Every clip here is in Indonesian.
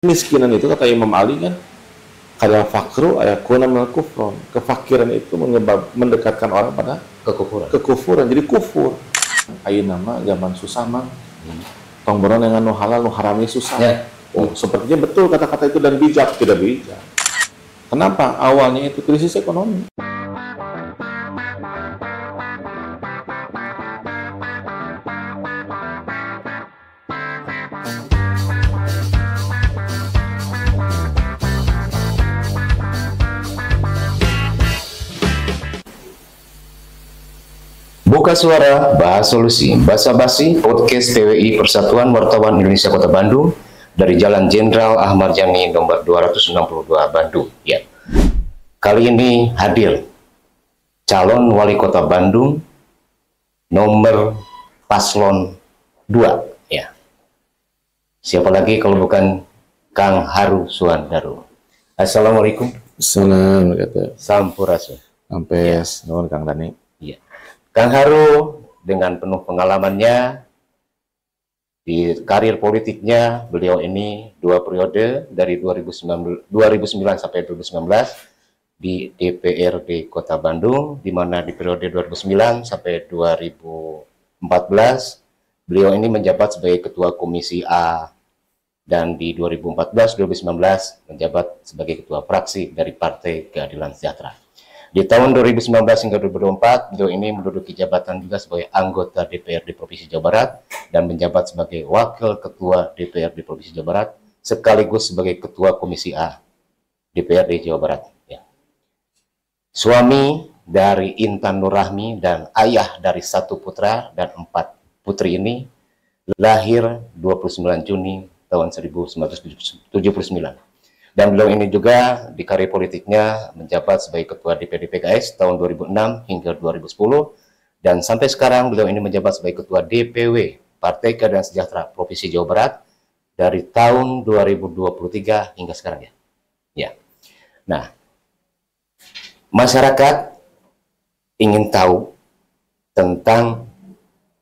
Kemiskinan itu kata Imam Ali kan, kadal fakru ayakuna minal kufron. Kefakiran itu mendekatkan orang pada kekufuran. Jadi kufur. Ayo nama zaman susah mah. Tong beron dengan nu halal nu harami susah. Ya. Oh, sepertinya betul kata-kata itu dan bijak, tidak bijak. Kenapa? Awalnya itu krisis ekonomi. Buka suara, bahas solusi, basa-basi, podcast PWI Persatuan Wartawan Indonesia Kota Bandung dari Jalan Jenderal Ahmad Yani nomor 262 Bandung. Ya. Kali ini hadir calon wali kota Bandung nomor paslon 2. Ya. Siapa lagi kalau bukan Kang Haru Suwandaru. Assalamualaikum. Assalamualaikum. Sampurasun. Sampes, nuhun Kang Dani. Iya. Kang Haru dengan penuh pengalamannya di karir politiknya, beliau ini 2 periode dari 2009 sampai 2019 di DPRD Kota Bandung, di mana di periode 2009 sampai 2014 beliau ini menjabat sebagai Ketua Komisi A, dan di 2014-2019 menjabat sebagai Ketua Fraksi dari Partai Keadilan Sejahtera. Di tahun 2019 hingga 2024, beliau ini menduduki jabatan juga sebagai anggota DPRD Provinsi Jawa Barat dan menjabat sebagai Wakil Ketua DPRD Provinsi Jawa Barat sekaligus sebagai Ketua Komisi A DPRD Jawa Barat. Ya. Suami dari Intan Nurrahmi dan ayah dari 1 putra dan 4 putri ini lahir 29 Juni tahun 1979. Dan beliau ini juga di karir politiknya menjabat sebagai Ketua DPD PKS tahun 2006 hingga 2010, dan sampai sekarang beliau ini menjabat sebagai Ketua DPW Partai Keadilan Sejahtera Provinsi Jawa Barat dari tahun 2023 hingga sekarang ya. Ya. Nah, masyarakat ingin tahu tentang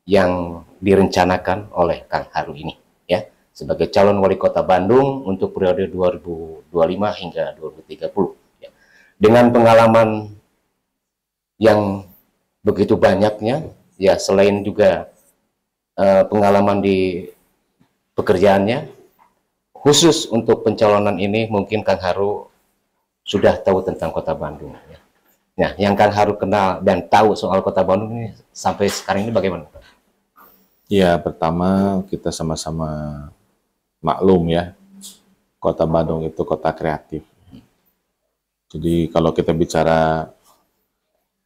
yang direncanakan oleh Kang Haru ini ya, sebagai calon wali kota Bandung untuk periode 2025 hingga 2030. Ya. Dengan pengalaman yang begitu banyaknya, ya selain juga pengalaman di pekerjaannya, khusus untuk pencalonan ini mungkin Kang Haru sudah tahu tentang kota Bandung. Ya. Nah, yang Kang Haru kenal dan tahu soal kota Bandung ini sampai sekarang ini bagaimana? Ya, pertama kita sama-sama maklum ya, kota Bandung itu kota kreatif. Jadi kalau kita bicara,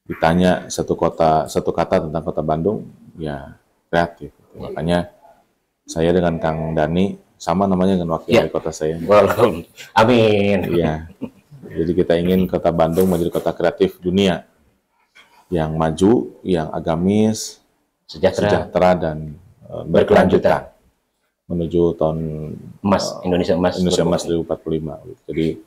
ditanya satu kata tentang kota Bandung, ya kreatif. Makanya saya dengan Kang Dani sama namanya dengan wakil wali kota saya. Amin. Iya. Jadi kita ingin kota Bandung menjadi kota kreatif dunia, yang maju, yang agamis, sejahtera dan berkelanjutan menuju tahun Indonesia Emas 2045. Jadi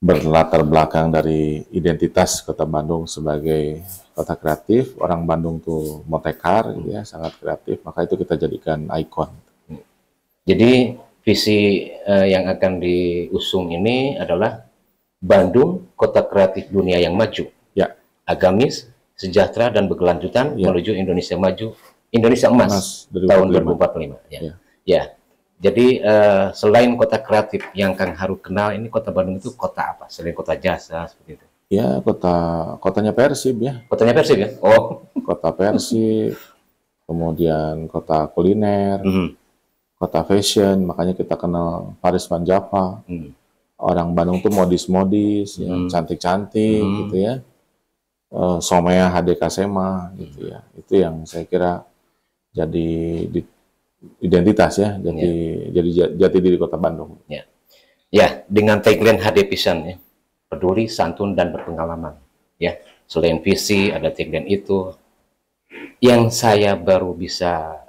berlatar belakang dari identitas kota Bandung sebagai kota kreatif, orang Bandung tuh motekar gitu ya, sangat kreatif, maka itu kita jadikan ikon. Jadi visi yang akan diusung ini adalah Bandung kota kreatif dunia yang maju, ya, agamis, sejahtera dan berkelanjutan, ya, menuju Indonesia maju, Indonesia Emas tahun 2045. Ya. Ya. Ya. Jadi selain kota kreatif yang Kang Haru kenal, ini kota Bandung itu kota apa? Selain kota jasa seperti itu? Ya, kotanya Persib ya. Kotanya Persib ya? Oh, kota Persib, kemudian kota kuliner, kota fashion, makanya kita kenal Paris Van Java. Orang Bandung tuh modis-modis, ya, cantik-cantik gitu ya. Somea HDK Sema gitu ya. Itu yang saya kira jadi identitas ya, jadi jati diri kota Bandung. Ya. Ya, dengan tagline HD Pisan ya, peduli, santun dan berpengalaman. Ya, selain visi ada tagline itu. Yang saya baru bisa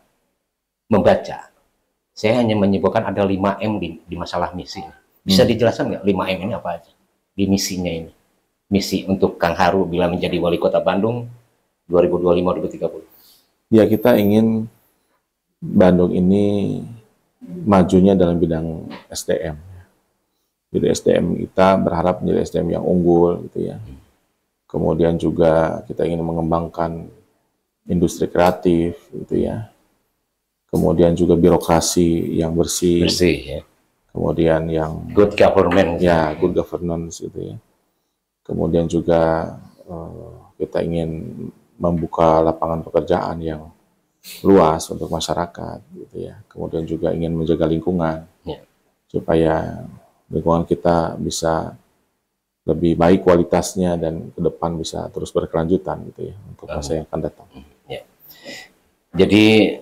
membaca, saya hanya menyebutkan ada 5M di masalah misi. Bisa dijelaskan nggak 5M ini apa aja di misinya ini? Misi untuk Kang Haru bila menjadi wali kota Bandung 2025-2030. Ya, kita ingin Bandung ini majunya dalam bidang SDM. Jadi SDM kita berharap menjadi SDM yang unggul gitu ya. Kemudian juga kita ingin mengembangkan industri kreatif gitu ya. Kemudian juga birokrasi yang bersih. Bersih ya. Kemudian yang good government. Ya, good governance gitu ya. Kemudian juga kita ingin membuka lapangan pekerjaan yang luas untuk masyarakat gitu ya. Kemudian juga ingin menjaga lingkungan supaya lingkungan kita bisa lebih baik kualitasnya dan ke depan bisa terus berkelanjutan gitu ya untuk masa yang akan datang. Ya. Jadi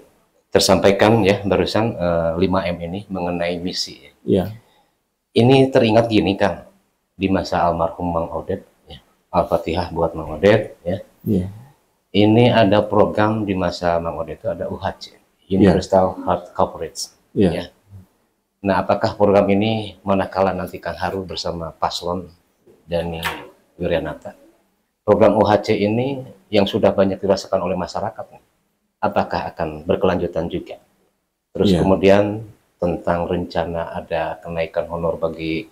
tersampaikan ya barusan 5M ini mengenai misi. Ya. Ini teringat gini Kang, di masa almarhum Mang Odet, ya. Al-Fatihah buat Mang Odet ya. Ya. Ini ada program di masa Mang Odet itu ada UHC, Universal Health Coverage. Ya. Nah, apakah program ini manakala nanti Kang Haru bersama Paslon Dani Wiryanata, program UHC ini yang sudah banyak dirasakan oleh masyarakat, apakah akan berkelanjutan juga? Terus kemudian tentang rencana ada kenaikan honor bagi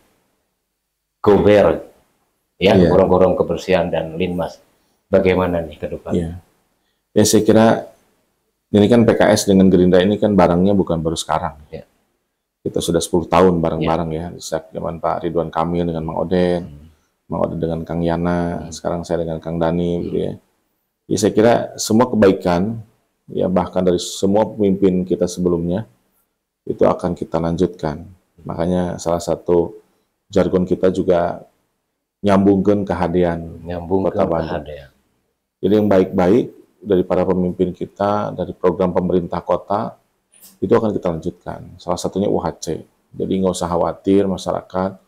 Gober, ya, gorong-gorong kebersihan dan Linmas, bagaimana nih ke depan? Ya, saya kira ini kan PKS dengan Gerindra ini kan barangnya bukan baru sekarang. Kita sudah 10 tahun bareng-bareng ya, sejak zaman Pak Ridwan Kamil dengan Mang Odet, Mang Odet dengan Kang Yana, sekarang saya dengan Kang Dani, gitu ya. Ya saya kira semua kebaikan, ya bahkan dari semua pemimpin kita sebelumnya, itu akan kita lanjutkan. Makanya salah satu jargon kita juga nyambungkan kehadian Kota Bandung. Jadi yang baik-baik dari para pemimpin kita, dari program pemerintah kota, itu akan kita lanjutkan. Salah satunya UHC. Jadi nggak usah khawatir masyarakat.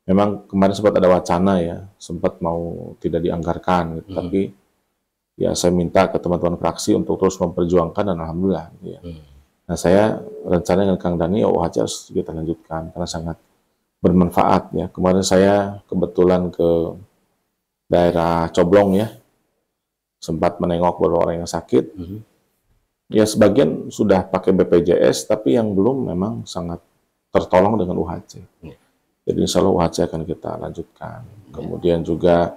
Memang kemarin sempat ada wacana ya, sempat mau tidak dianggarkan, gitu. Tapi ya saya minta ke teman-teman fraksi untuk terus memperjuangkan dan alhamdulillah. Gitu ya. Nah saya rencana dengan Kang Dani, UHC harus kita lanjutkan karena sangat bermanfaat ya. Kemarin saya kebetulan ke daerah Coblong ya, sempat menengok beberapa orang yang sakit. Ya sebagian sudah pakai BPJS, tapi yang belum memang sangat tertolong dengan UHC. Jadi insya Allah UHC akan kita lanjutkan. Kemudian juga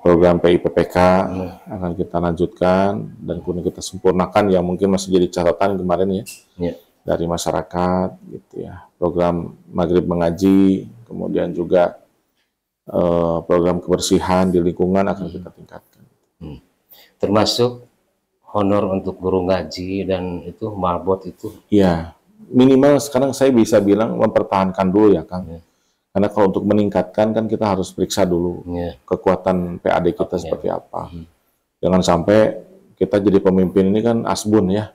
program PIPPK akan kita lanjutkan dan kemudian kita sempurnakan yang mungkin masih jadi catatan kemarin ya dari masyarakat gitu ya. Program Maghrib Mengaji, kemudian juga program kebersihan di lingkungan akan kita tingkatkan. Termasuk honor untuk guru ngaji dan itu marbot itu? Ya, minimal sekarang saya bisa bilang mempertahankan dulu ya Kang. Karena kalau untuk meningkatkan kan kita harus periksa dulu kekuatan PAD kita seperti apa. Jangan sampai kita jadi pemimpin ini kan asbun ya,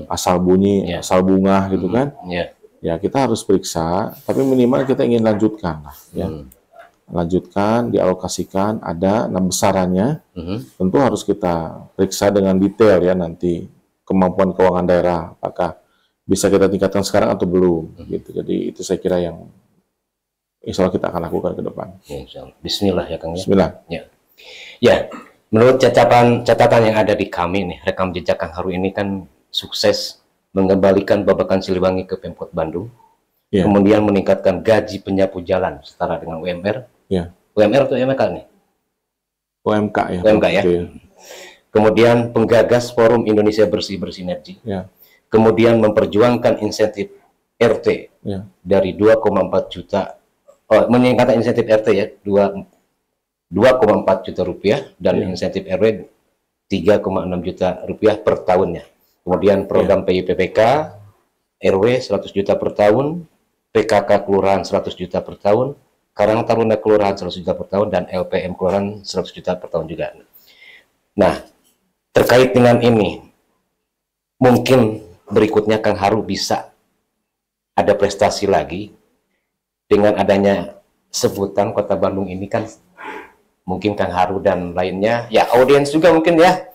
asal bunyi, asal bunga gitu kan. Ya kita harus periksa, tapi minimal kita ingin lanjutkan lah ya. Lanjutkan, dialokasikan, ada, nah besarannya tentu harus kita periksa dengan detail ya nanti kemampuan keuangan daerah apakah bisa kita tingkatkan sekarang atau belum gitu. Jadi itu saya kira yang insya Allah kita akan lakukan ke depan. Bismillah ya Kang. Bismillah. Ya, menurut catatan yang ada di kami nih, rekam jejak Kang Haru ini kan sukses mengembalikan Babakan Siliwangi ke Pemkot Bandung, kemudian meningkatkan gaji penyapu jalan setara dengan UMR. UMR atau UMK nih? UMK ya. UMK ya. Kemudian penggagas Forum Indonesia Bersih Bersinergi. Kemudian memperjuangkan insentif RT dari 2,4 juta, meningkatkan insentif RT ya 2,4 juta rupiah dan insentif RW 3,6 juta rupiah per tahunnya. Kemudian program PIPPK RW 100 juta per tahun, PKK Kelurahan 100 juta per tahun, Karang Taruna Kelurahan 100 juta per tahun, dan LPM Kelurahan 100 juta per tahun juga. Nah, terkait dengan ini, mungkin berikutnya Kang Haru bisa ada prestasi lagi dengan adanya sebutan Kota Bandung ini kan, mungkin Kang Haru dan lainnya, ya audiens juga mungkin ya,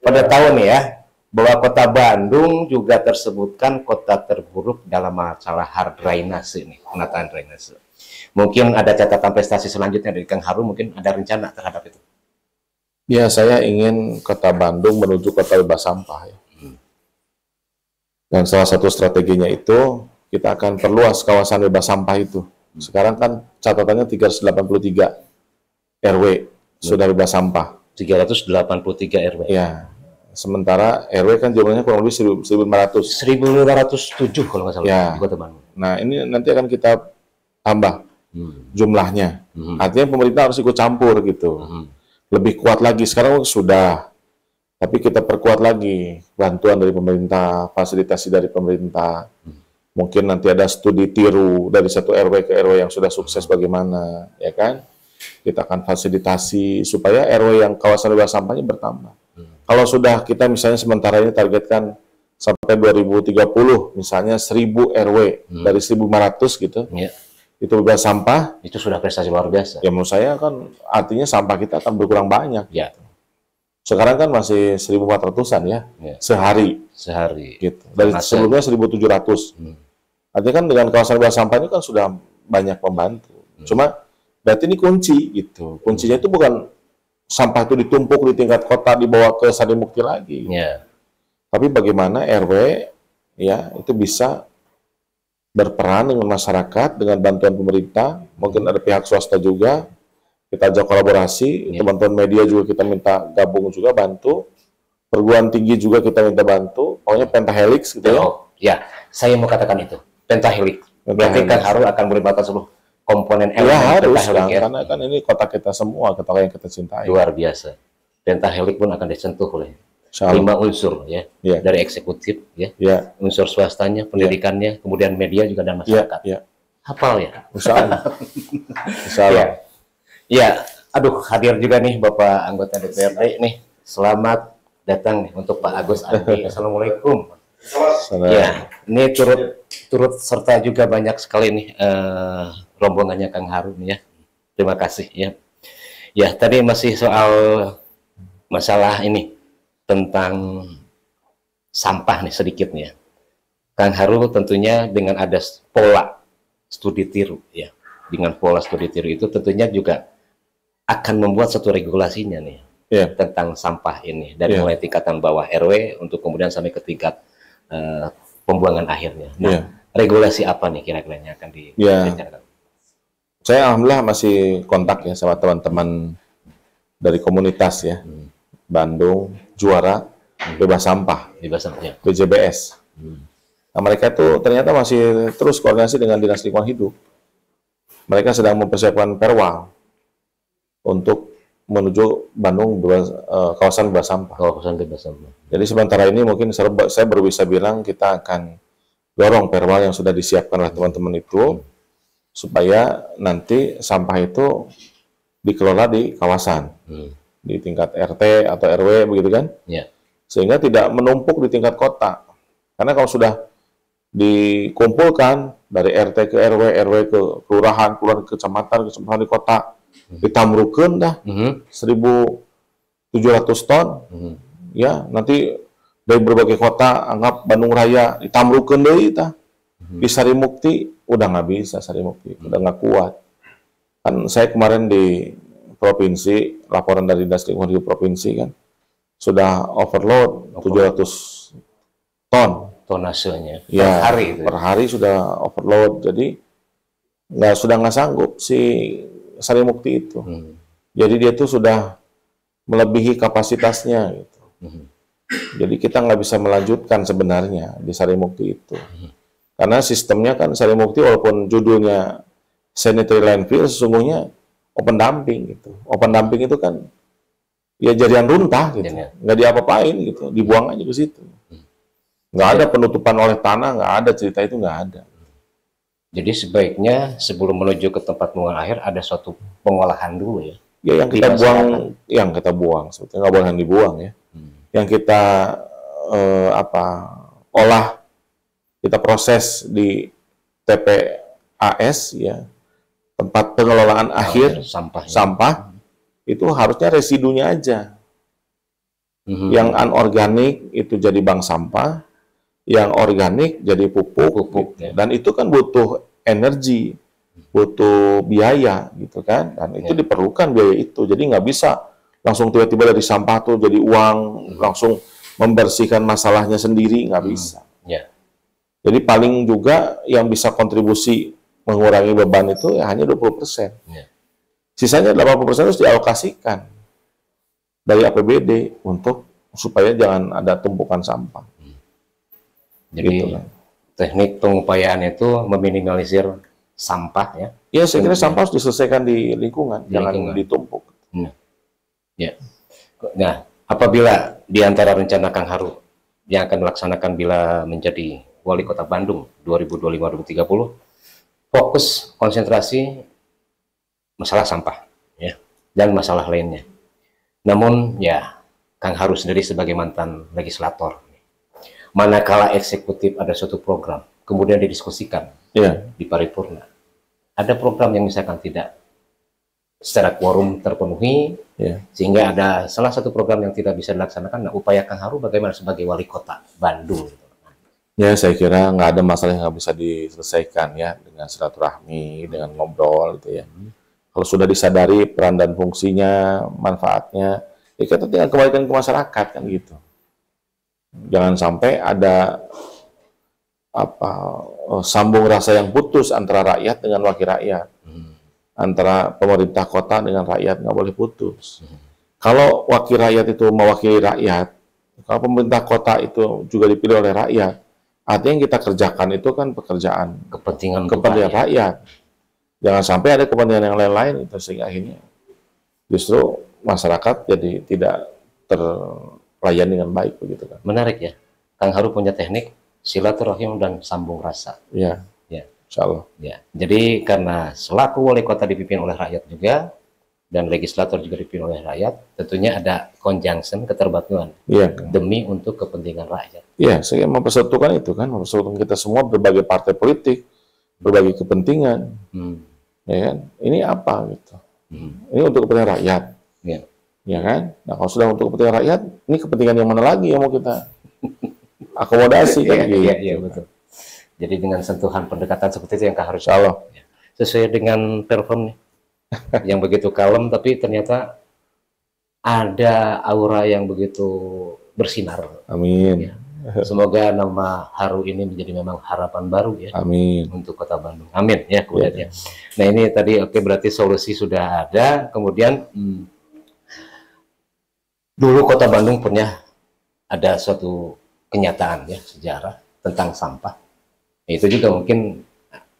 pada tahun ya, bahwa Kota Bandung juga tersebutkan kota terburuk dalam masalah hard drainase nih, penataan drainase. Mungkin ada catatan prestasi selanjutnya dari Kang Haru, mungkin ada rencana terhadap itu. Ya, saya ingin Kota Bandung menuju kota bebas sampah ya. Dan salah satu strateginya itu kita akan perluas kawasan bebas sampah itu. Sekarang kan catatannya 383 RW sudah bebas sampah. 383 RW. Ya. Sementara RW kan jumlahnya kurang lebih 1.500. 1.507 kalau nggak salah Ya. di Kota Bandung. Nah, ini nanti akan kita tambah jumlahnya. Artinya pemerintah harus ikut campur gitu. Lebih kuat lagi. Sekarang sudah. Tapi kita perkuat lagi bantuan dari pemerintah, fasilitasi dari pemerintah. Mungkin nanti ada studi tiru dari satu RW ke RW yang sudah sukses bagaimana, ya kan? Kita akan fasilitasi supaya RW yang kawasan bebas sampahnya bertambah. Kalau sudah kita misalnya sementara ini targetkan sampai 2030, misalnya 1000 RW dari 1.500 gitu, itu bebas sampah. Itu sudah prestasi luar biasa. Ya menurut saya kan artinya sampah kita akan berkurang banyak. Ya. Sekarang kan masih 1.400-an ya, sehari. Gitu. Dari sebelumnya 1.700. Artinya kan dengan kawasan bebas sampah ini kan sudah banyak membantu. Cuma berarti ini kunci gitu. Kuncinya itu bukan sampah itu ditumpuk di tingkat kota dibawa ke Sarimukti lagi. Tapi bagaimana RW ya itu bisa berperan dengan masyarakat dengan bantuan pemerintah, mungkin ada pihak swasta juga. Kita ajak kolaborasi, teman-teman media juga kita minta gabung juga bantu. Perguruan tinggi juga kita minta bantu. Pokoknya pentahelix gitu ya. Ya, saya mau katakan itu. Pentahelix. Berarti kan harus akan melibatkan seluruh komponen elemen harus kan, karena kan ini kota kita semua, kota yang kita cintai. Luar biasa. Pentahelix pun akan disentuh oleh 5 unsur ya, dari eksekutif ya, unsur swastanya, pendidikannya, kemudian media juga dan masyarakat. Hafal ya? Insyaallah. Ya, aduh hadir juga nih Bapak anggota DPRD nih. Selamat datang nih untuk Pak Agus Andi. Assalamualaikum. Ya, ini turut serta juga banyak sekali nih rombongannya Kang Harun ya. Terima kasih ya. Ya, tadi masih soal masalah ini tentang sampah nih sedikit nih ya. Kang Harun tentunya dengan ada pola studi tiru ya. Dengan pola studi tiru itu tentunya juga akan membuat satu regulasinya nih tentang sampah ini dari mulai tingkatan bawah RW untuk kemudian sampai ke tingkat pembuangan akhirnya. Nah, regulasi apa nih kira-kira yang akan direncanakan? Saya alhamdulillah masih kontak ya sama teman-teman dari komunitas ya. Bandung juara bebas sampah, BJBS. Nah, mereka itu ternyata masih terus koordinasi dengan Dinas Lingkungan Hidup. Mereka sedang mempersiapkan perwal untuk menuju Bandung kawasan bebas sampah. Jadi sementara ini mungkin saya baru bisa bilang kita akan dorong perwal yang sudah disiapkan oleh teman-teman itu supaya nanti sampah itu dikelola di kawasan, di tingkat RT atau RW begitu kan? Sehingga tidak menumpuk di tingkat kota. Karena kalau sudah dikumpulkan dari RT ke RW, RW ke kelurahan, kelurahan ke kecamatan di kota, ditamrukeun dah 1.700 ton, ya nanti dari berbagai kota, anggap Bandung Raya, ditamrukeun deui tah. Di Sarimukti udah nggak bisa, Sarimukti udah nggak kuat. Kan saya kemarin di provinsi, laporan dari Dinas Lingkungan Hidup provinsi kan sudah overload 700 ton. Tonasenya per hari sudah overload, jadi sudah nggak sanggup si Sarimukti itu. Jadi dia tuh sudah melebihi kapasitasnya gitu. Jadi kita nggak bisa melanjutkan sebenarnya di Sarimukti itu. Karena sistemnya kan Sarimukti walaupun judulnya sanitary landfill sesungguhnya open dumping gitu. Open dumping itu kan ya jadian runtah gitu. Nggak diapa-apain gitu, dibuang aja ke situ. Nggak ada penutupan oleh tanah, nggak ada cerita itu, nggak ada. Jadi sebaiknya sebelum menuju ke tempat pembuangan akhir ada suatu pengolahan dulu ya. Ya yang kita buang, sebetulnya nggak boleh dibuang ya. Yang kita olah, kita proses di TPAS ya, tempat pengelolaan akhir sampah itu harusnya residunya aja. Yang anorganik itu jadi bank sampah, yang organik jadi pupuk gitu. Dan itu kan butuh energi, butuh biaya gitu kan, dan itu diperlukan biaya itu. Jadi nggak bisa langsung tiba-tiba dari sampah tuh jadi uang, langsung membersihkan masalahnya sendiri, nggak bisa. Jadi paling juga yang bisa kontribusi mengurangi beban itu ya hanya 20%. Ya. Sisanya 80% harus dialokasikan dari APBD untuk supaya jangan ada tumpukan sampah. Jadi Gitu kan. teknik pengupayaan itu meminimalisir sampah ya. Ya, saya kira sampah harus diselesaikan di lingkungan, jangan ditumpuk. Ya. Nah, apabila di antara rencana Kang Haru yang akan dilaksanakan bila menjadi Wali Kota Bandung 2025-2030, fokus konsentrasi masalah sampah ya dan masalah lainnya. Namun ya Kang Haru sendiri sebagai mantan legislator, manakala eksekutif ada suatu program kemudian didiskusikan di paripurna, ada program yang misalkan tidak secara quorum terpenuhi, sehingga ada salah satu program yang tidak bisa dilaksanakan. Nah, upaya Kang Haru bagaimana sebagai Wali Kota Bandung? Ya, saya kira nggak ada masalah yang nggak bisa diselesaikan ya dengan silaturahmi, dengan ngobrol gitu ya. Kalau sudah disadari peran dan fungsinya, manfaatnya, ya kita tinggal kembalikan ke masyarakat kan gitu. Jangan sampai ada sambung rasa yang putus antara rakyat dengan wakil rakyat, antara pemerintah kota dengan rakyat, nggak boleh putus. Kalau wakil rakyat itu mewakili rakyat, kalau pemerintah kota itu juga dipilih oleh rakyat, artinya yang kita kerjakan itu kan pekerjaan kepentingan rakyat. Jangan sampai ada kepentingan yang lain-lain itu, sehingga akhirnya justru masyarakat jadi tidak terlayani dengan baik begitu kan. Menarik ya, Kang Haru punya teknik silaturahim dan sambung rasa. Iya. Ya, insya Allah. Ya, jadi karena selaku wali kota dipimpin oleh rakyat juga dan legislator juga dipimpin oleh rakyat, tentunya ada conjunction, keterbagian demi untuk kepentingan rakyat. Iya, saya mempersatukan itu kan, mempersatukan kita semua berbagai partai politik, berbagai kepentingan. Ya kan? Ini apa gitu? Ini untuk kepentingan rakyat. Ya kan? Nah, kalau sudah untuk kepentingan rakyat, ini kepentingan yang mana lagi yang mau kita akomodasi kan gitu. Iya, betul. Jadi dengan sentuhan pendekatan seperti itu yang harus sesuai dengan perform nih. Yang begitu kalem tapi ternyata ada aura yang begitu bersinar. Amin. Ya. Semoga nama Haru ini menjadi memang harapan baru ya. Amin. Untuk Kota Bandung. Amin ya kemudian ya. Nah ini tadi berarti solusi sudah ada. Kemudian dulu Kota Bandung punya ada suatu kenyataan ya sejarah tentang sampah. Itu juga mungkin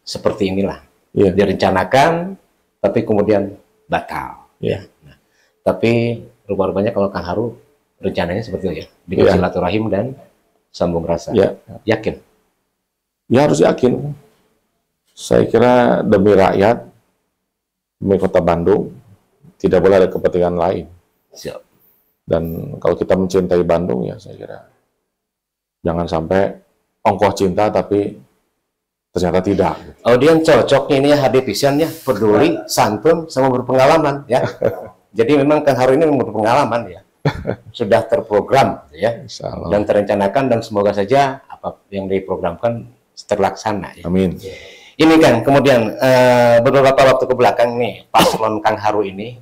seperti inilah. Direncanakan tapi kemudian batal. Nah, tapi rupanya kalau Kang Haru rencananya seperti itu ya, dengan silaturahim dan sambung rasa. Yakin? Ya harus yakin. Saya kira demi rakyat, demi Kota Bandung, tidak boleh ada kepentingan lain. Siap. Dan kalau kita mencintai Bandung ya saya kira jangan sampai ongkoh cinta tapi ternyata tidak. Audien cocoknya ini hadir pisan ya, peduli, santun, sama berpengalaman ya. Jadi memang Kang Haru ini berpengalaman ya. Sudah terprogram ya. Dan terencanakan dan semoga saja apa yang diprogramkan terlaksana ya. Amin. Ini kan kemudian beberapa waktu ke belakang nih paslon Kang Haru ini,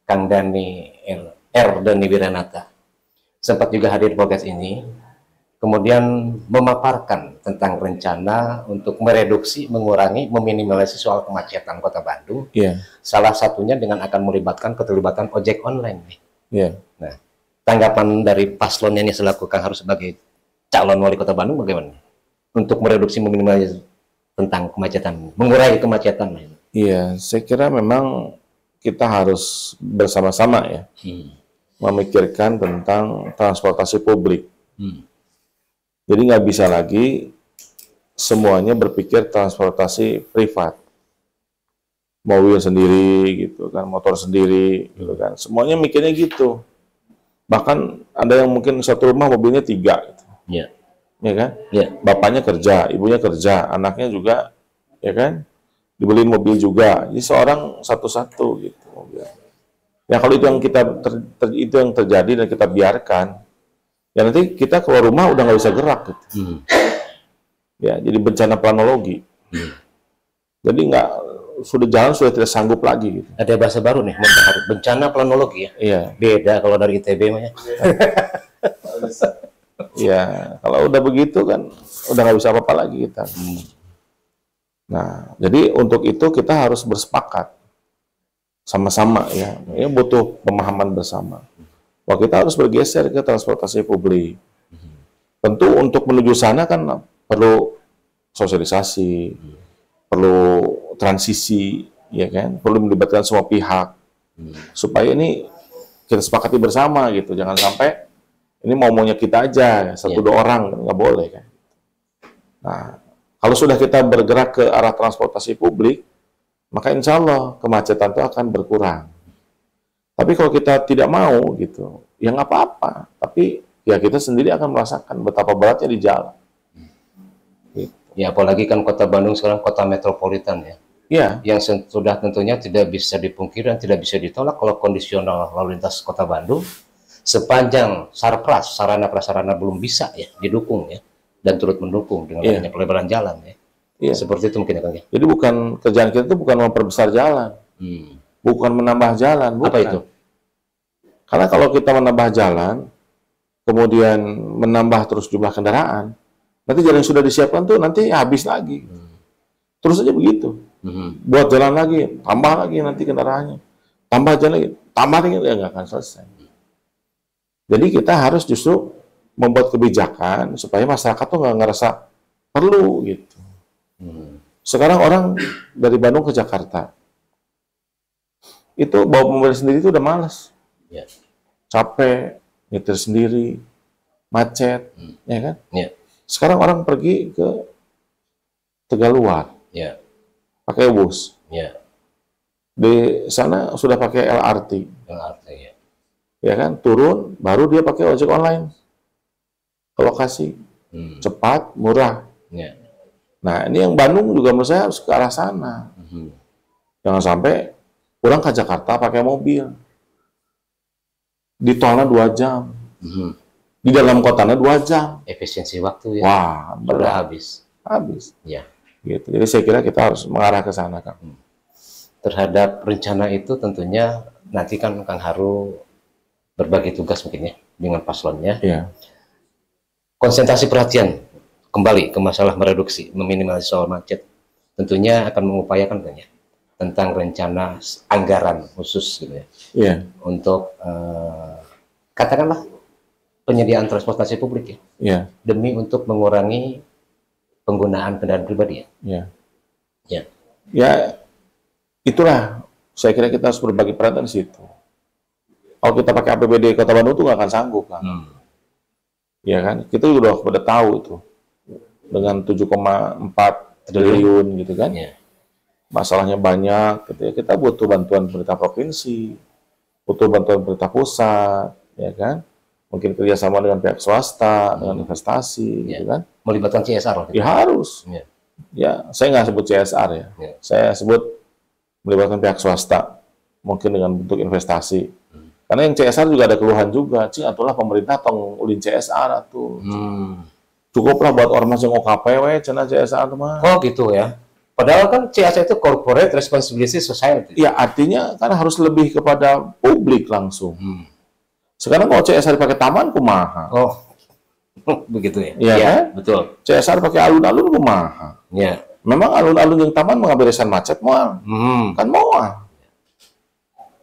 Kang Dhani Dhani Wiranata sempat juga hadir di podcast ini. Kemudian memaparkan tentang rencana untuk mereduksi, mengurangi, meminimalisasi soal kemacetan Kota Bandung. Salah satunya dengan akan melibatkan keterlibatan ojek online. Nah, tanggapan dari paslonnya ini selaku Kang Haru sebagai calon wali Kota Bandung bagaimana? Untuk mereduksi, meminimalisasi tentang kemacetan, mengurangi kemacetan. Iya, saya kira memang kita harus bersama-sama ya memikirkan tentang transportasi publik. Jadi nggak bisa lagi semuanya berpikir transportasi privat, mobil sendiri gitu kan, motor sendiri gitu kan, semuanya mikirnya gitu. Bahkan ada yang mungkin satu rumah mobilnya 3 gitu. Ya kan? Bapaknya kerja, ibunya kerja, anaknya juga ya kan, dibeliin mobil juga. Jadi seorang satu-satu gitu mobil. Ya kalau itu yang itu yang terjadi dan kita biarkan, ya nanti kita keluar rumah udah nggak bisa gerak gitu. Ya, jadi bencana planologi. Jadi nggak, sudah jalan sudah tidak sanggup lagi gitu. Ada bahasa baru nih, bencana planologi ya. Iya. Beda kalau dari ITB mah ya. Ya, kalau udah begitu kan udah nggak bisa apa-apa lagi kita. Nah, jadi untuk itu kita harus bersepakat sama-sama ya. Ini butuh pemahaman bersama. Bahwa kita harus bergeser ke transportasi publik. Tentu untuk menuju sana kan perlu sosialisasi, perlu transisi, ya kan? Perlu melibatkan semua pihak supaya ini kita sepakati bersama gitu. Jangan sampai ini maunya kita aja, satu dua orang, nggak boleh kan. Nah, kalau sudah kita bergerak ke arah transportasi publik, maka insya Allah kemacetan itu akan berkurang. Tapi kalau kita tidak mau gitu, ya nggak apa-apa. Tapi ya kita sendiri akan merasakan betapa beratnya di jalan. Gitu. Ya apalagi kan kota Bandung sekarang kota metropolitan ya. Ya. Yang sudah tentunya tidak bisa dipungkiri dan tidak bisa ditolak kalau kondisional lalu lintas kota Bandung sepanjang sarpras, sarana prasarana belum bisa ya didukung ya dan turut mendukung dengan adanya pelebaran jalan ya. Seperti itu mungkin ya Kang ya. Jadi bukan kerjaan kita itu bukan memperbesar jalan. Bukan menambah jalan, bukan. Apa itu? Karena kalau kita menambah jalan, kemudian menambah terus jumlah kendaraan, nanti jalan yang sudah disiapkan tuh nanti habis lagi. Terus aja begitu. Buat jalan lagi, tambah lagi nanti kendaraannya. Tambah jalan lagi, tambah lagi, ya nggak akan selesai. Jadi kita harus justru membuat kebijakan supaya masyarakat tuh nggak ngerasa perlu gitu. Sekarang orang dari Bandung ke Jakarta, itu bawa mobil sendiri itu udah males. Capek, nyetir sendiri, macet, ya kan? Sekarang orang pergi ke Tegaluar, pakai bus. Di sana sudah pakai LRT. Ya kan, turun, baru dia pakai ojek online ke lokasi, cepat, murah. Nah, ini yang Bandung juga menurut saya harus ke arah sana. Jangan sampai pulang ke Jakarta pakai mobil, di tolnya 2 jam, di dalam kotanya 2 jam. Efisiensi waktu ya. Wah, sudah habis. Ya. Gitu. Jadi saya kira kita harus mengarah ke sana, Kang. Terhadap rencana itu tentunya nanti kan Kang Haru berbagi tugas mungkin ya dengan paslonnya. Konsentrasi perhatian kembali ke masalah mereduksi, meminimalisasi soal macet. Tentunya akan mengupayakan kan ya tentang rencana anggaran khusus gitu ya. Untuk katakanlah penyediaan transportasi publik ya. Demi untuk mengurangi penggunaan kendaraan pribadi ya. Ya, itulah saya kira kita harus berbagi peran di situ. Kalau kita pakai APBD Kota Bandung itu nggak akan sanggup kan. Ya kan, kita udah tahu itu dengan 7,4 triliun gitu kan. Masalahnya banyak, gitu ya. Kita butuh bantuan pemerintah provinsi, butuh bantuan pemerintah pusat, ya kan. Mungkin kerjasama dengan pihak swasta, dengan investasi, gitu kan. Melibatkan CSR. Ya harus. Ya, saya nggak sebut CSR ya. Saya sebut melibatkan pihak swasta, mungkin dengan bentuk investasi. Karena yang CSR juga ada keluhan juga, atulah pemerintah tong ulin CSR atuh. Cukuplah buat ormas yang OKPW, cenah CSR mah. Oh gitu ya. Padahal kan CSR itu Corporate Responsibility Society. Ya artinya kan harus lebih kepada publik langsung. Sekarang kalau CSR pakai taman kumaha. Oh, begitu ya? Iya kan? Betul. CSR pakai alun-alun kumaha. Memang alun-alun yang taman mengaberesan macet moal. Kan moal.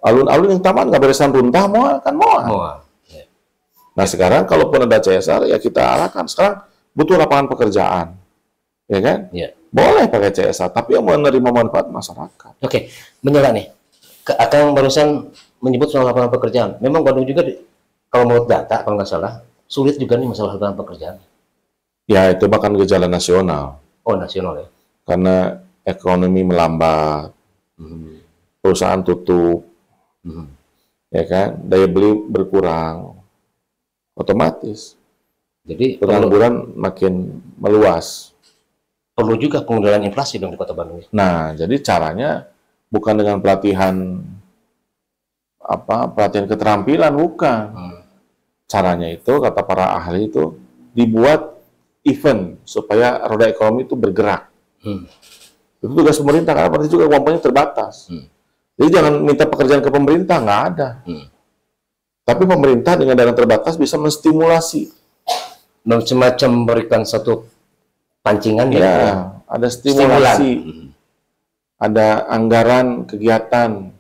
Alun-alun yang taman ngaberesan runtah moal, kan moal. Nah sekarang kalaupun ada CSR ya kita arahkan. Sekarang butuh lapangan pekerjaan. Ya kan? Boleh pakai CSR, tapi yang menerima manfaat masyarakat. Oke, menyala nih. Akang barusan menyebut soal lapangan pekerjaan. Memang Bandung juga, kalau menurut data, kalau nggak salah, sulit juga nih masalah lapangan pekerjaan. Ya, itu bahkan gejala nasional. Oh, nasional ya? Karena ekonomi melambat, perusahaan tutup, ya kan, daya beli berkurang, otomatis. Jadi pengangguran makin meluas. Perlu juga pengendalian inflasi dong di Kota Bandung. Nah, jadi caranya bukan dengan pelatihan keterampilan, bukan. Caranya itu kata para ahli itu dibuat event supaya roda ekonomi itu bergerak. Itu tugas pemerintah karena berarti juga kemampuannya terbatas. Jadi jangan minta pekerjaan ke pemerintah, nggak ada. Tapi pemerintah dengan dana terbatas bisa menstimulasi semacam memberikan satu pancingan ya, ada stimulasi, ada anggaran kegiatan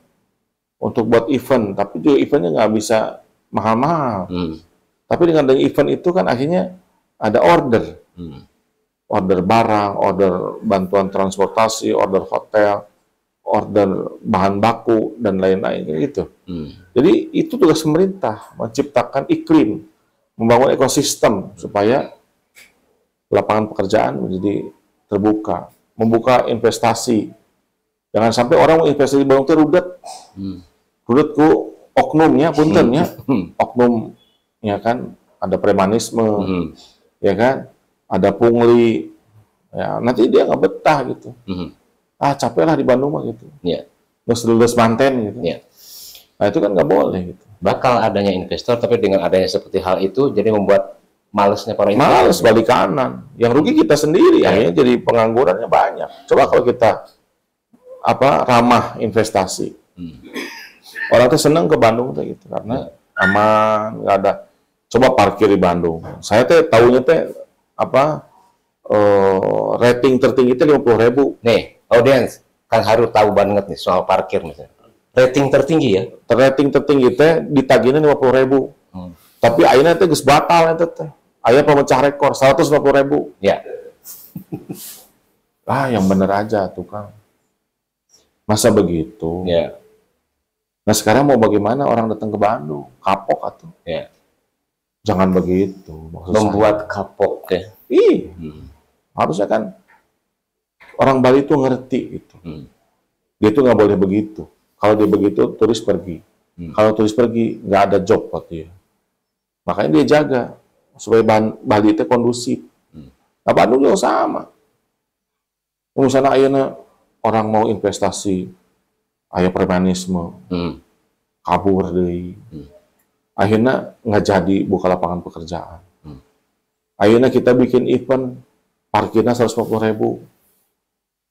untuk buat event, tapi juga eventnya nggak bisa mahal-mahal. Tapi dengan event itu kan akhirnya ada order, order barang, order bantuan transportasi, order hotel, order bahan baku dan lain-lain gitu. Jadi itu tugas pemerintah, menciptakan iklim, membangun ekosistem supaya lapangan pekerjaan menjadi terbuka, membuka investasi. Jangan sampai orang mau investasi di Bandung rudet. Rudet ku oknumnya, puntennya, oknumnya kan ada premanisme, ya kan, ada pungli, ya nanti dia nggak betah gitu. Capek lah di Bandung mah gitu. Lulus manten gitu. Nah itu kan nggak boleh gitu. Bakal adanya investor, tapi dengan adanya seperti hal itu, jadi membuat malesnya para investor. Males balik kanan. Yang rugi kita sendiri, akhirnya jadi penganggurannya banyak. Coba kalau kita ramah investasi. Orang tuh seneng ke Bandung tuh gitu karena aman, nggak ada. Coba parkir di Bandung. Saya teh tahunya teh rating tertinggi itu 50.000. Nih, audiens kan harus tahu banget nih soal parkir misalnya. Rating tertinggi ya? Rating tertinggi teh ditagihnya 50.000. Tapi akhirnya teh geus batal itu teh. Aya pemecah rekor 150.000. Ya. Yang bener aja tukang. Masa begitu? Ya. Nah sekarang mau bagaimana orang datang ke Bandung? Kapok atuh. Ya. Jangan begitu. Membuat kapok ya. Harusnya kan orang Bali itu ngerti itu. Dia itu nggak boleh begitu. Kalau dia begitu, turis pergi. Kalau turis pergi, nggak ada job buat dia. Makanya dia jaga supaya Bali itu kondusif. Nah Bandung juga sama. Misalnya ayeuna orang mau investasi, aya premanisme, kabur deui. Akhirnya nggak jadi buka lapangan pekerjaan. Akhirnya kita bikin event, parkirnya 150.000.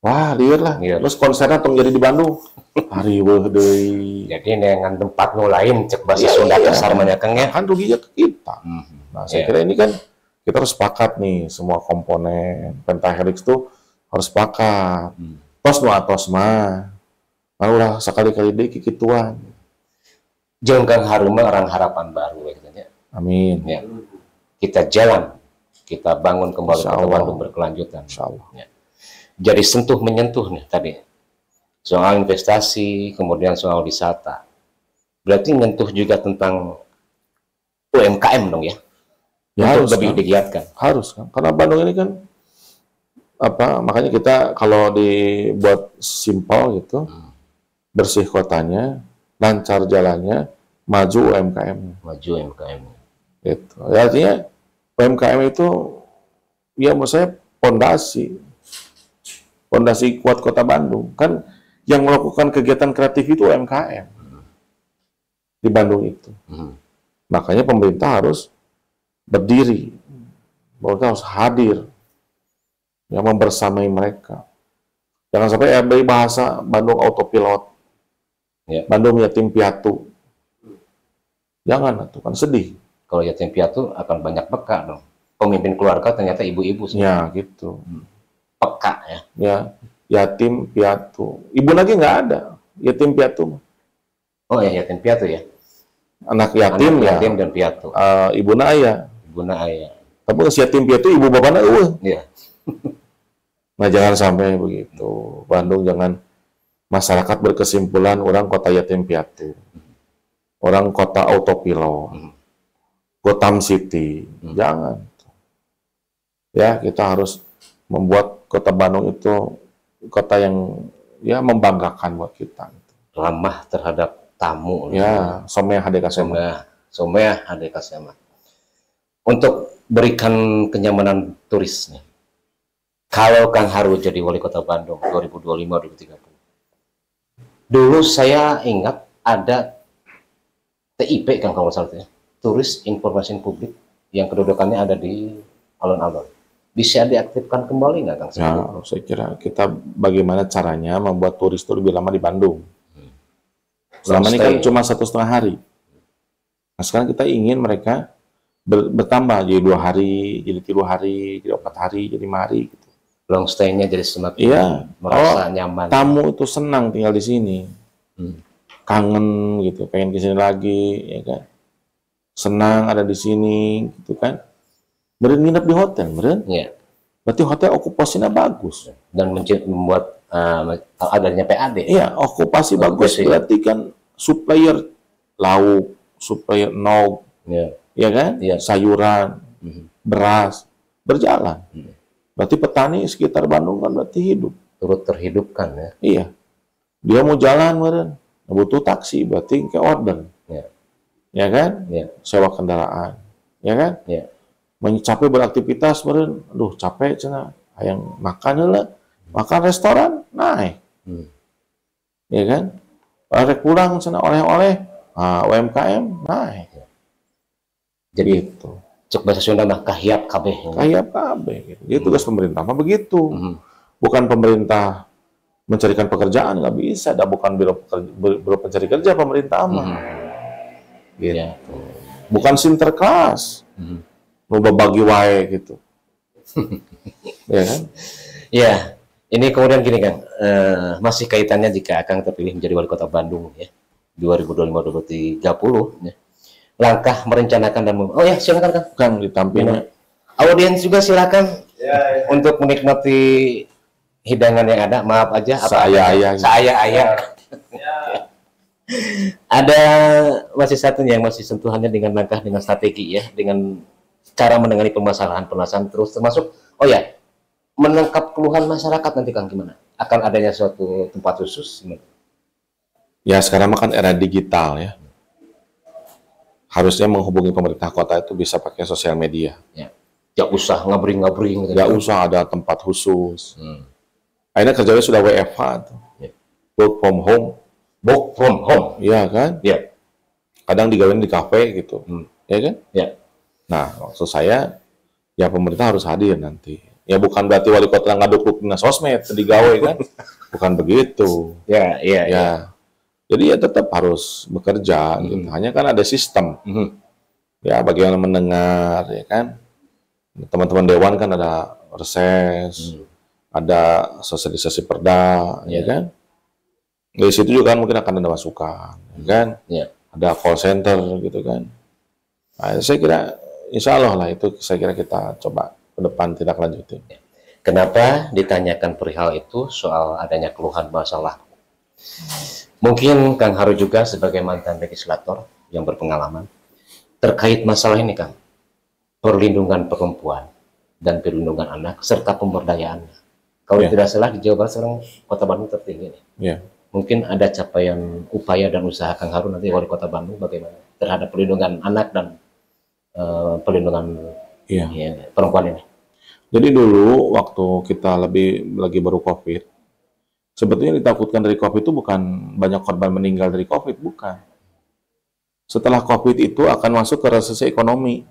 Wah, liar lah. Terus konsernya tong jadi di Bandung. Hariweuh deui. Jadi dengan tempat nu lain cek bahasa Sunda kasar banyak ya. Kan ruginya ke kita. Nah, saya kira ini kan kita harus sepakat nih semua komponen Pentahelix tuh harus sepakat. Tos nu atos mah. Ulah sekali-kali deui kikituan. Jeung Kang Harum orang harapan baru gitu ya. Amin. Ya. Kita jalan, kita bangun kembali Kota Bandung berkelanjutan. Insyaallah. Ya. Jadi sentuh menyentuh nih tadi. Soal investasi, kemudian soal wisata. Berarti menyentuh juga tentang UMKM dong ya? Ya harus lebih kan? digiatkan. Harus kan? Karena Bandung ini kan makanya kita kalau dibuat simpel gitu, bersih kotanya, lancar jalannya, maju UMKM. Maju UMKM. Gitu. Ya, artinya UMKM itu ya menurut saya pondasi kuat Kota Bandung. Kan yang melakukan kegiatan kreatif itu UMKM di Bandung itu. Makanya pemerintah harus berdiri, pemerintah harus hadir, yang membersamai mereka. Jangan sampai beri bahasa Bandung autopilot, Bandung yatim piatu. Jangan, itu kan sedih. Kalau yatim piatu akan banyak peka dong. Pemimpin keluarga ternyata ibu-ibu sih. Ya, gitu. Peka ya. Ya, yatim piatu. Ibu lagi nggak ada, yatim piatu. Oh ya, yatim piatu ya. Anak yatim dan piatu. Ibuna aya. Ibuna aya. Tapi si yatim piatu ibu bapakna eueuh. Iya. Nah, jangan sampai begitu. Bandung jangan masyarakat berkesimpulan orang kota yatim piatu. Orang kota autopilot. Gotham City. Jangan. Ya, kita harus membuat kota Bandung itu kota yang ya membanggakan buat kita. Ramah terhadap tamu. Ya, somea hadekasema. Somea hadekasema. Untuk berikan kenyamanan turis nih. Kalau Kang Haru jadi wali kota Bandung 2025-2030. Dulu saya ingat ada TIP kan kalau salah ya. Turis Informasi Publik yang kedudukannya ada di alun-alun. Bisa diaktifkan kembali nggak Kang? Ya, saya kira kita bagaimana caranya membuat turis itu lebih lama di Bandung. Selama ini kan cuma 1,5 hari. Nah, sekarang kita ingin mereka bertambah jadi 2 hari, jadi 3 hari, jadi 4 hari, jadi 5 hari gitu. Long stay-nya jadi semakin merasa nyaman. Tamu itu senang tinggal di sini. Kangen gitu, pengen ke sini lagi, ya kan. Senang ada di sini gitu kan. Meren nginep di hotel, meren. Iya. Berarti hotel okupasinya bagus Dan membuat adanya PAD. Iya, okupasi bagus berarti kan supplier lauk, supplier nog, ya kan? Sayuran, beras berjalan. Berarti petani sekitar Bandung kan berarti hidup. Turut terhidupkan ya. Iya. Dia mau jalan meren, butuh taksi berarti ke order. Ya kan? Sewa kendaraan. Ya kan? Mencapai beraktivitas meren, aduh capek cenah, hayang makan lah. Makan restoran naik. Ya kan? Rek pulang cenah oleh-oleh, UMKM naik. Jadi itu cek bahasa Sunda mah kahiap kabeh. Kahiap kabeh gitu. Jadi tugas pemerintah mah begitu. Bukan pemerintah mencarikan pekerjaan, nggak bisa. Ada bukan biro pencari kerja pemerintah mah. Gitu. Bukan sinterklas. Mau bagi wae gitu. Ya kan? Ya, ini kemudian gini Kang, masih kaitannya jika Kang terpilih menjadi wali kota Bandung ya 2025-2030 ya. Langkah merencanakan dan silakan Kang ditampilkan. Audiens juga silakan untuk menikmati hidangan yang ada. Maaf aja saya ayah. Ada masih satu yang masih sentuhannya dengan langkah dengan strategi ya, dengan cara menangani permasalahan terus termasuk menangkap keluhan masyarakat nanti Kang gimana? Akan adanya suatu tempat khusus? Ya sekarang kan era digital ya. Harusnya menghubungi pemerintah kota itu bisa pakai sosial media. Ya usah ngabring-ngabring. Ya usah ada tempat khusus. Akhirnya kerjanya sudah WFH tuh. Work from home. Work from home. Iya kan? Iya. Kadang digawain di kafe gitu. Ya kan? Iya. Nah, maksud saya ya pemerintah harus hadir nanti. Ya bukan berarti wali kota ngaduk na sosmed digawe kan? Bukan begitu. Ya. Jadi ya tetap harus bekerja gitu. Hanya kan ada sistem. Ya bagaimana mendengar ya kan. Teman-teman dewan kan ada reses, ada sosialisasi perda, ya kan. Dari situ juga kan mungkin akan ada masukan, ya kan. Ada call center gitu kan. Nah, saya kira insya Allah lah itu saya kira kita coba ke depan tidak lanjutin. Kenapa ditanyakan perihal itu soal adanya keluhan masalah? Mungkin Kang Haru juga sebagai mantan legislator yang berpengalaman terkait masalah ini Kang, perlindungan perempuan dan perlindungan anak serta pemberdayaan. Kalau tidak salah di Jawa Barat sekarang Kota Bandung tertinggi nih. Mungkin ada capaian upaya dan usaha Kang Haru nanti wali Kota Bandung bagaimana terhadap perlindungan anak dan perlindungan perempuan ini. Jadi dulu waktu kita lagi baru COVID, sebetulnya ditakutkan dari COVID itu bukan banyak korban meninggal dari COVID, bukan. Setelah COVID itu akan masuk ke resesi ekonomi.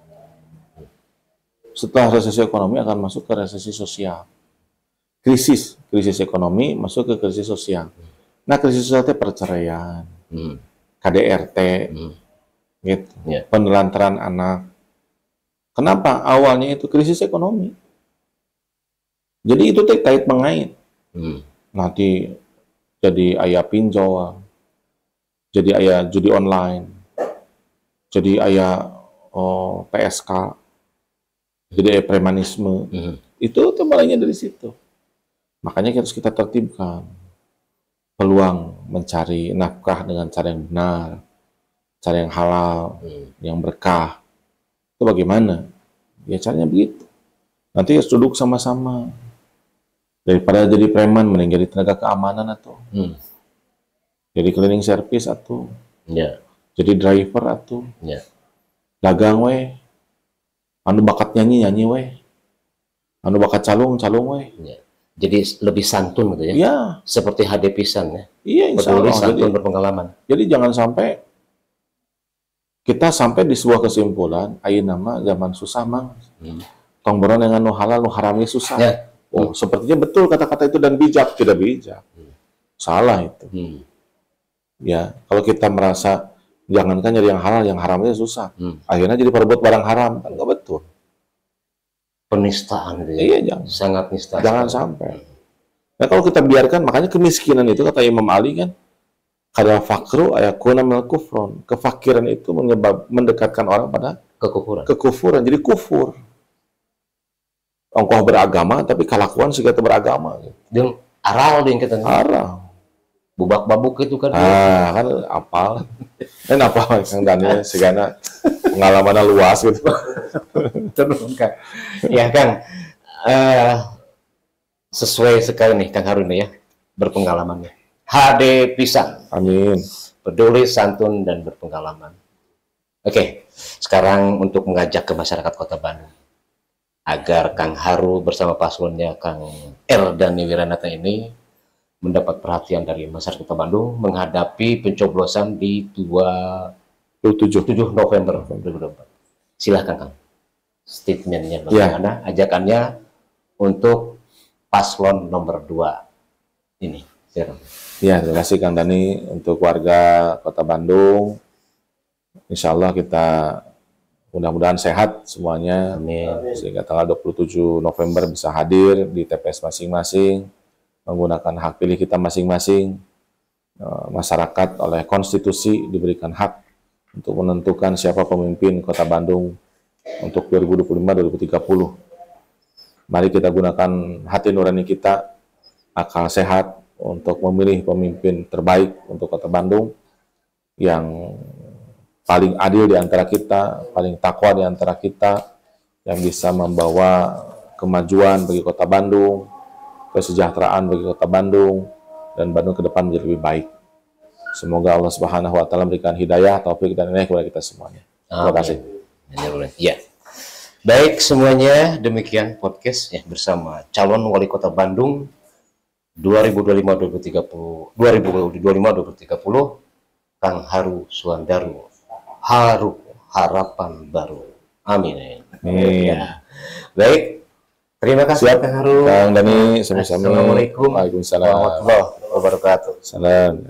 Setelah resesi ekonomi akan masuk ke resesi sosial. Krisis ekonomi masuk ke krisis sosial. Nah, krisis sosial itu perceraian, KDRT, gitu, penelantaran anak. Kenapa? Awalnya itu krisis ekonomi. Jadi itu terkait mengait. Nanti jadi ayah pinjol, jadi ayah judi online, jadi ayah PSK, jadi ayah premanisme. Itu mulainya dari situ. Makanya harus kita tertibkan. Peluang mencari nafkah dengan cara yang benar, cara yang halal, yang berkah. Itu bagaimana? Ya caranya begitu. Nanti harus duduk sama-sama. Daripada jadi preman, mending jadi tenaga keamanan atau jadi cleaning service atau jadi driver atau dagang we, anu bakat nyanyi we, anu bakat calung we. Jadi lebih santun gitu ya? Seperti HD Pisan ya? Iya, insya Allah. Santun berpengalaman. Jadi jangan sampai kita sampai di sebuah kesimpulan, ayeuna nama zaman susah mang, tong boron dengan nu halal nu haramnya susah. Oh, sepertinya betul kata-kata itu dan bijak, tidak bijak. Salah itu. Ya, kalau kita merasa Jangankan nyari yang halal, yang haram aja susah. Akhirnya jadi perebut barang haram, kan nggak betul. Penistaan itu ya. Iya, jangan. Sangat nista. Jangan sampai. Nah kalau kita biarkan, makanya kemiskinan itu kata Imam Ali kan, kada fakru ayakuna minal kufron. Kefakiran itu mendekatkan orang pada kekufuran. Jadi kufur. Engkau beragama, tapi kelakuan sih kata beragama. Dia aral yang kita. Aral. Bubak babuk itu kan. Kan apal. Kan apa Kang Daniel segala pengalamannya luas gitu. Terus Kang. Ya Kang. Sesuai sekali nih Kang Harun ya berpengalamannya. HD pisan. Amin. Peduli, santun dan berpengalaman. Oke, sekarang untuk mengajak ke masyarakat Kota Bandung agar Kang Haru bersama paslonnya Kang Erdani Wiranata ini mendapat perhatian dari masyarakat Kota Bandung menghadapi pencoblosan di 7 November 2024. Silahkan Kang, statementnya bagaimana, ajakannya untuk paslon nomor 2 ini. Ya, terima kasih Kang Dani. Untuk warga Kota Bandung, insya Allah kita mudah-mudahan sehat semuanya. Amin. Sehingga tanggal 27 November bisa hadir di TPS masing-masing, menggunakan hak pilih kita masing-masing. Masyarakat oleh konstitusi diberikan hak untuk menentukan siapa pemimpin Kota Bandung untuk 2025-2030. Mari kita gunakan hati nurani kita, akal sehat untuk memilih pemimpin terbaik untuk Kota Bandung yang paling adil di antara kita, paling takwa di antara kita, yang bisa membawa kemajuan bagi Kota Bandung, kesejahteraan bagi Kota Bandung, dan Bandung ke depan menjadi lebih baik. Semoga Allah Subhanahu wa taala memberikan hidayah, taufik dan inayah kepada kita semuanya. Terima kasih. Ya. Baik semuanya, demikian podcast ya bersama calon wali kota Bandung 2025-2030 Kang Haru Suandaru. Haru harapan baru. Amin. Ya. Baik. Terima kasih Kang Haru. Kang Dani, sama-sama. Assalamualaikum Waalaikumsalam warahmatullahi wabarakatuh. Salam.